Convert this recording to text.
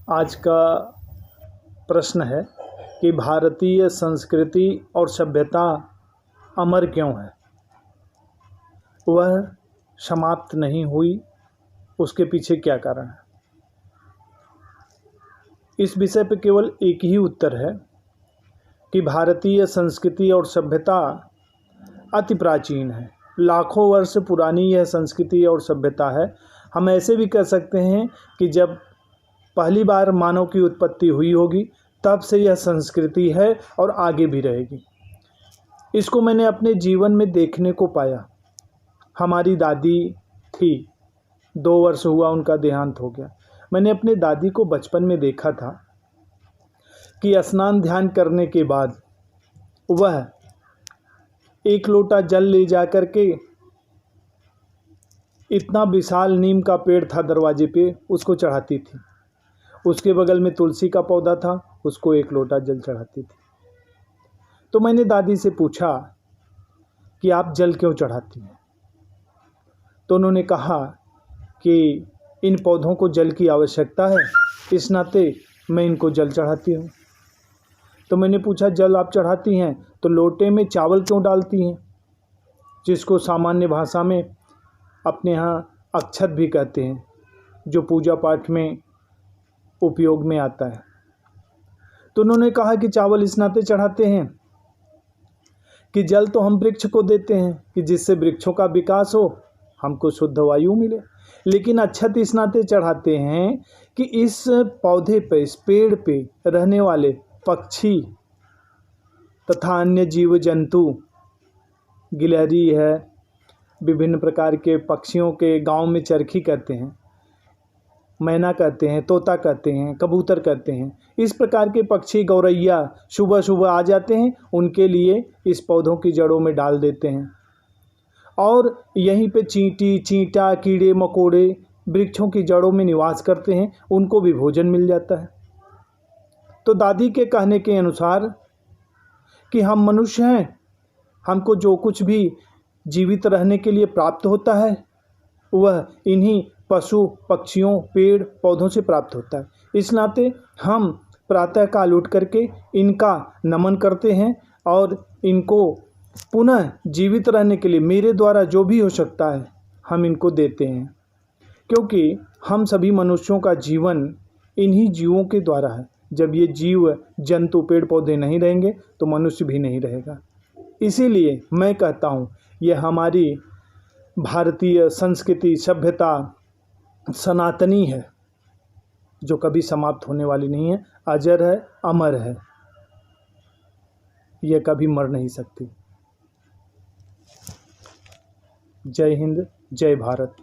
आज का प्रश्न है कि भारतीय संस्कृति और सभ्यता अमर क्यों है, वह समाप्त नहीं हुई, उसके पीछे क्या कारण है। इस विषय पर केवल एक ही उत्तर है कि भारतीय संस्कृति और सभ्यता अति प्राचीन है, लाखों वर्ष पुरानी यह संस्कृति और सभ्यता है। हम ऐसे भी कह सकते हैं कि जब पहली बार मानव की उत्पत्ति हुई होगी तब से यह संस्कृति है और आगे भी रहेगी। इसको मैंने अपने जीवन में देखने को पाया। हमारी दादी थी, 2 वर्ष हुआ उनका देहांत हो गया। मैंने अपने दादी को बचपन में देखा था कि स्नान ध्यान करने के बाद वह 1 लोटा जल ले जा कर के, इतना विशाल नीम का पेड़ था दरवाजे पे, उसको चढ़ाती थी। उसके बगल में तुलसी का पौधा था, उसको 1 लोटा जल चढ़ाती थी। तो मैंने दादी से पूछा कि आप जल क्यों चढ़ाती हैं। तो उन्होंने कहा कि इन पौधों को जल की आवश्यकता है, इस नाते मैं इनको जल चढ़ाती हूँ। तो मैंने पूछा जल आप चढ़ाती हैं तो लोटे में चावल क्यों डालती हैं, जिसको सामान्य भाषा में अपने यहाँ अक्षत भी कहते हैं, जो पूजा पाठ में उपयोग में आता है। तो उन्होंने कहा कि चावल इस नाते चढ़ाते हैं कि जल तो हम वृक्ष को देते हैं कि जिससे वृक्षों का विकास हो, हमको शुद्ध वायु मिले, लेकिन अक्षत इस नाते चढ़ाते हैं कि इस पौधे पे, इस पेड़ पे रहने वाले पक्षी तथा अन्य जीव जंतु, गिलहरी है, विभिन्न प्रकार के पक्षियों के गांव में चरखी कहते हैं, मैना कहते हैं, तोता कहते हैं, कबूतर कहते हैं, इस प्रकार के पक्षी, गौरैया सुबह सुबह आ जाते हैं, उनके लिए इस पौधों की जड़ों में डाल देते हैं। और यहीं पे चींटी, चींटा, कीड़े मकोड़े वृक्षों की जड़ों में निवास करते हैं, उनको भी भोजन मिल जाता है। तो दादी के कहने के अनुसार कि हम मनुष्य हैं, हमको जो कुछ भी जीवित रहने के लिए प्राप्त होता है वह इन्हीं पशु पक्षियों पेड़ पौधों से प्राप्त होता है। इस नाते हम प्रातःकाल उठ करके इनका नमन करते हैं और इनको पुनः जीवित रहने के लिए मेरे द्वारा जो भी हो सकता है हम इनको देते हैं, क्योंकि हम सभी मनुष्यों का जीवन इन्हीं जीवों के द्वारा है। जब ये जीव जंतु पेड़ पौधे नहीं रहेंगे तो मनुष्य भी नहीं रहेगा। इसीलिए मैं कहता हूँ यह हमारी भारतीय संस्कृति सभ्यता सनातनी है, जो कभी समाप्त होने वाली नहीं है, अजर है, अमर है, यह कभी मर नहीं सकती। जय हिंद, जय भारत।